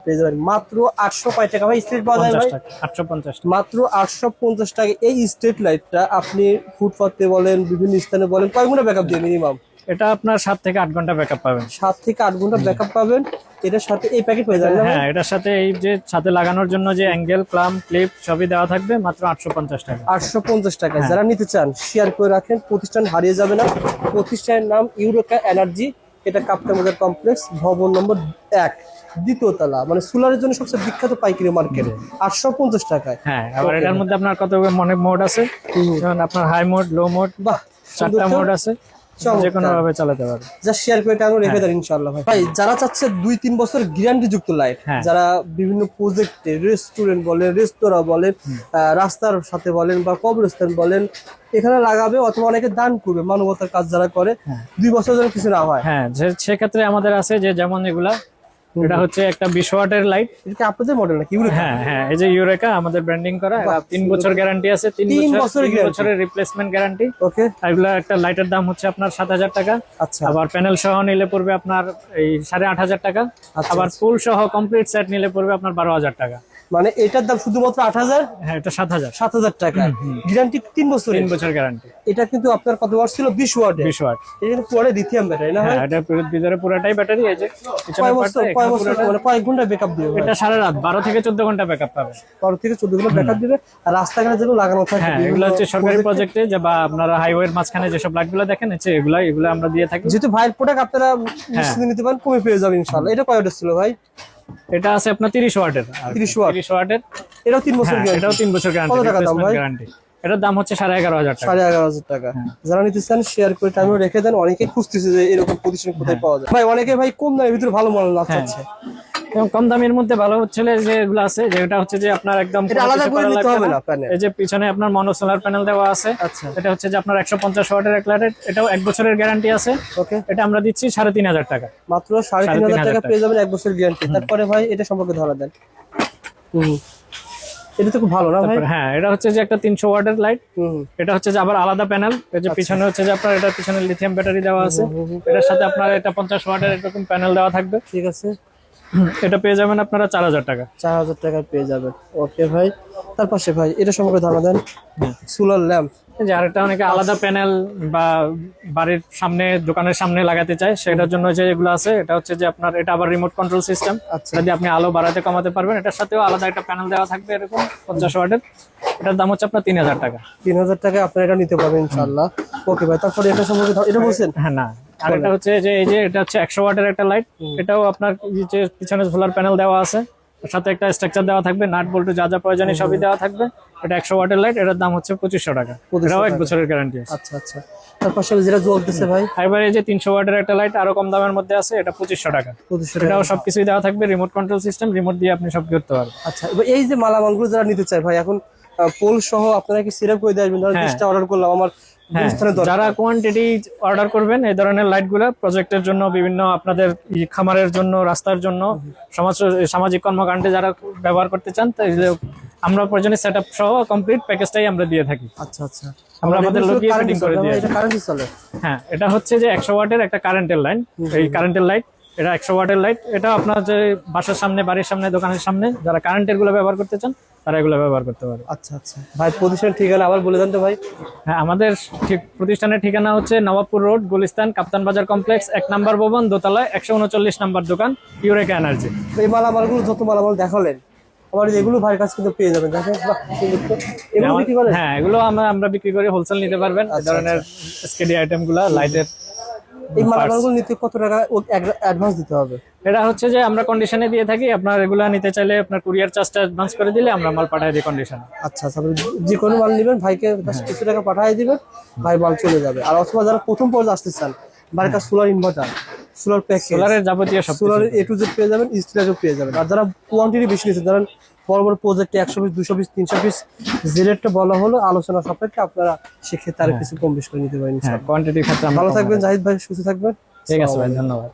পেয়ে যাবেন মাত্র 800 কয় টাকা ভাই স্ট্রিট পাওয়া যায় ভাই? 850 মাত্র 850 টাকা। এই স্ট্রিট লাইটটা আপনি ফুটপাতে বলেন বিভিন্ন স্থানে বলেন কয় ঘন্টা ব্যাকআপ দিয়ে মিনিমাম? এটা আপনার 7 থেকে 8 ঘন্টা ব্যাকআপ পাবেন। 7 থেকে 8 ঘন্টা ব্যাকআপ পাবেন। এটার সাথে এই প্যাকেট হয়ে যাবে না? হ্যাঁ, এটার সাথে এই যে ছাদে লাগানোর জন্য যে অ্যাঙ্গেল ক্লাম ক্লিপ সবই দেওয়া থাকবে মাত্র 850 টাকা। 850 টাকা। যারা নিতে চান শেয়ার করে রাখেন, প্রতিষ্ঠান হারিয়ে যাবে না। প্রতিষ্ঠানের নাম ইউরোকা এনার্জি। এটা কাপ্তান বাজার কমপ্লেক্স, ভবন নম্বর 1, দ্বিতীয় তলা, মানে সোলারের জন্য সবচেয়ে বিখ্যাত পাইকারি মার্কেট। 850 টাকায়। হ্যাঁ, আবার এটার মধ্যে আপনার কত অনেক মোড আছে, যেমন আপনার হাই মোড, লো মোড, বাহ, 4টা মোড আছে, যে কোনো ভাবে চালাতে পারবে। যা শেয়ার করে টাকা রেখে দেন ইনশাআল্লাহ ভাই। ভাই যারা চাচ্ছে 2-3 বছর গ্যারান্টি যুক্ত লাইট, যারা বিভিন্ন প্রজেক্টে রেস্টুরেন্ট বলেন, রেস্তোরাঁ বলেন, রাস্তার সাথে বলেন বা কবরস্থান বলেন, এখানে লাগাবে অথবা অনেকে দান করবে, মানবতার কাজ যারা করে, 2 বছর যেন কিছু না হয়। হ্যাঁ, সেক্ষেত্রে আমাদের আছে যে যেমন এগুলা, এটা হচ্ছে একটা 20 ওয়াটের লাইট। এটা আপনাদের মডেল নাকি? হ্যাঁ হ্যাঁ, এই যে ইউরেকা আমাদের ব্র্যান্ডিং করা, 3 বছর গ্যারান্টি আছে, 3 বছরের রিপ্লেসমেন্ট গ্যারান্টি। ওকে, এগুলা একটা লাইটের দাম হচ্ছে আপনার 7000 টাকা। আচ্ছা, আবার প্যানেল সহ নিলে পড়বে আপনার এই 8500 টাকা। আবার ফুল সহ কমপ্লিট সেট নিলে পড়বে আপনার 12000 টাকা। মানে এটার দাম শুধুমাত্র 8000? হ্যাঁ, এটা 7000 টাকা। গ্যারান্টি 3 বছর। 3 বছর গ্যারান্টি। এটা কিন্তু আপনার কত ওয়াট ছিল? 20 ওয়াট। 20 ওয়াট। এটা কিন্তু পুরো লিথিয়াম ব্যাটারি না? হ্যাঁ, এটা ভিতরে পুরোটাই ব্যাটারি। এই যে কয় বছর মানে কয় ঘন্টা ব্যাকআপ দিবে? এটা সারা রাত 12 থেকে 14 ঘন্টা ব্যাকআপ পাবে। 12 থেকে 14 ঘন্টা ব্যাকআপ দিবে। আর রাস্তাঘাটে যেগুলো লাগানো থাকে, হ্যাঁ, এগুলো হচ্ছে সরকারি প্রজেক্টে যে বা আপনারা হাইওয়ের মাঝখানে যেসব লাইটগুলো দেখেন, হচ্ছে এগুলো আমরা দিয়ে থাকি। যেহেতু ভাইয়ের প্রোডাক্ট আপনারা নিশ্চিন্তে নিতে পারেন, কমে পেয়ে যাবেন ইনশাআল্লাহ। এটা কয় ওয়াটের ছিল ভাই? এটা আছে আপনার 30 ওয়াটের। 30 ওয়াট। 30 ওয়াটের। এটাও 3 বছর গ্যারান্টি। এটাও 3 বছর গ্যারান্টি। কত টাকা দাম ভাই? এটার দাম হচ্ছে 11500 টাকা। 11500 টাকা। যারা নিতে চান শেয়ার করে টাইমে রেখে দেন। অনেকে খুঁজতেছে যে এরকম প্রতিষ্ঠান কোথায় পাওয়া যায়। ভাই অনেকে ভাই কম দামের ভিতরে ভালো মডেল চাচ্ছে। এবং কম দামের মধ্যে ভালো হচ্ছে যে এগুলো আছে, যেটা হচ্ছে যে আপনার একদম আলাদা করে নিতে হবে না প্যানেল। এই যে পিছনে আপনার মনো সোলার প্যানেল দেওয়া আছে। আচ্ছা, এটা হচ্ছে যে আপনার 150 ওয়াটের এক লাইট। এটাও 1 বছরের গ্যারান্টি আছে। ওকে, এটা আমরা দিচ্ছি 3500 টাকা। মাত্র 3500 টাকা পেয়ে যাবেন 1 বছর গ্যারান্টি। তারপরে ভাই এটা সম্পর্কে ধারণা দেন। এটা তো খুব ভালো না ভাই? হ্যাঁ, এটা হচ্ছে যে একটা 300 ওয়াটের লাইট। এটা হচ্ছে যে আবার আলাদা প্যানেল। এই যে পিছনে হচ্ছে যে আপনার এটার পিছনে লিথিয়াম ব্যাটারি দেওয়া আছে। এটার সাথে আপনার এটা 50 ওয়াটের এরকম প্যানেল দেওয়া থাকবে। ঠিক আছে, এটা পেয়ে যাবেন আপনারা 4000 টাকা। 4000 টাকা পেয়ে যাবেন। ওকে ভাই, তার পাশে ভাই এটা সম্পর্কে ধারণা দেন। সোলার ল্যাম্প, যে আরেকটা অনেকে আলাদা প্যানেল বা বাড়ির সামনে দোকানের সামনে লাগাতে চায়, সেটার জন্য যে এগুলো আছে, এটা হচ্ছে যে আপনার এটা আবার রিমোট কন্ট্রোল সিস্টেম। যদি আপনি আলো বাড়াতে কমাতে পারবেন। এটার সাথেও আলাদা একটা প্যানেল দেওয়া থাকবে এরকম 50 ওয়াটের। এটার দাম হচ্ছে আপনার 3000 টাকা। 3000 টাকায় আপনারা এটা নিতে পারবেন ইনশাআল্লাহ। ওকে ভাই, তারপরে এটা সম্পর্কে এটা বলছেন? হ্যাঁ, না, আর এটা হচ্ছে যে এই যে এটা হচ্ছে 100 ওয়াটের একটা লাইট। এটাও আপনার যে পিছনে সোলার প্যানেল দেওয়া আছে, এর সাথে একটা স্ট্রাকচার দেওয়া থাকবে, নাট বল্টু যা যা প্রয়োজনীয় সবই দেওয়া থাকবে। এটা 100 ওয়াটের লাইট। এটার দাম হচ্ছে 2500 টাকা। এটাও 1 বছরের গ্যারান্টি আছে। আচ্ছা আচ্ছা, তার পাশে যেটা জ্বলতেছে ভাই, এবারে এই যে 300 ওয়াটের একটা লাইট আরো কম দামের মধ্যে আছে, এটা 2500 টাকা। এটাও সবকিছুই দেওয়া থাকবে, রিমোট কন্ট্রোল সিস্টেম, রিমোট দিয়ে আপনি সব করতে পারবেন। আচ্ছা, এবার এই যে মালামালগুলো যারা নিতে চায় ভাই, এখন পোল সহ আপনারা কি সিরাপ করে দেবেন? ধরুন 20টা অর্ডার করলাম, আমার যারা কোয়ান্টিটি অর্ডার করবেন এই ধরনের লাইটগুলো প্রজেক্টের জন্য, বিভিন্ন আপনাদের খামারের জন্য, রাস্তার জন্য, সামাজিক কর্মকাণ্ডে যারা ব্যবহার করতে চান, তাই আমরা প্রয়োজনে সেটআপ সহ কমপ্লিট প্যাকেজটাই আমরা দিয়ে থাকি। আচ্ছা আচ্ছা, আমরা আমাদের লোকিয়ে ফিটিং করে দিই। এটা কারেন্টে চলে? হ্যাঁ, এটা হচ্ছে যে 100 ওয়াটের একটা কারেন্টের লাইন। এই কারেন্টের লাইট, এটা 100 ওয়াটের লাইট। এটা আপনার যে বাসার সামনে, বাড়ির সামনে, দোকানের সামনে যারা কারেন্টের গুলো ব্যবহার করতে চান, তারা এগুলো ব্যবহার করতে পারে। আচ্ছা আচ্ছা ভাই, প্রতিষ্ঠানের ঠিকানা আবার বলে দেন তো ভাই। হ্যাঁ, আমাদের প্রতিষ্ঠানের ঠিকানা হচ্ছে নবাবপুর রোড, গুলিস্তান, কাপ্তান বাজার কমপ্লেক্স, 1 নম্বর ভবন, দোতলায়, 139 নম্বর দোকান, ইউরেকা এনার্জি। এই মালামালগুলো যত মালামাল দেখালেন, আমার এগুলো ভাইয়ের কাছ থেকে পেয়ে যাবেন। দেখেন, এগুলো বিক্রি করেন? হ্যাঁ, এগুলো আমরা বিক্রি করি, হোলসেল নিতে পারবেন। এই ধরনের স্কেডি আইটেম গুলা, লাইটের। এই মালামালগুলো নিতে কত টাকা অ্যাডভান্স দিতে হবে? এটা হচ্ছে যে আমরা কন্ডিশনে দিয়ে থাকি। আপনার এগুলা নিতে চাইলে আপনার কুরিয়ার চার্জটা অ্যাডভান্স করে দিলে আমরা মাল পাঠিয়ে দিই কন্ডিশনে। আচ্ছা আচ্ছা, যে কোনো মাল নেবেন ভাইকে কিছু টাকা পাঠিয়ে দিবেন, ভাই মাল চলে যাবে। আর অথবা যারা প্রথম পর্যায়ে আসতে চান, বাড়ির কাছে সোলার ইনভার্টার, সোলার প্যাকেজ, সোলারের যাবতীয় সব, সোলারের A to Z পেয়ে যাবেন, স্টিলেরও পেয়ে যাবেন। আর যারা কোয়ান্টিটি বেশি নিচ্ছেন, ধরেন বড় বড় প্রজেক্টে 100 পিস, 200 পিস, 300 পিস, যে রেটটা বলা হলো আলোচনা সাপেক্ষে আপনারা সেক্ষেত্রে আরো কিছু কম বেশি করে নিতে পারেন। কোয়ান্টিটির ক্ষেত্রে। ভালো থাকবেন জাহিদ ভাই, সুস্থ থাকবেন। ঠিক আছে ভাই, ধন্যবাদ।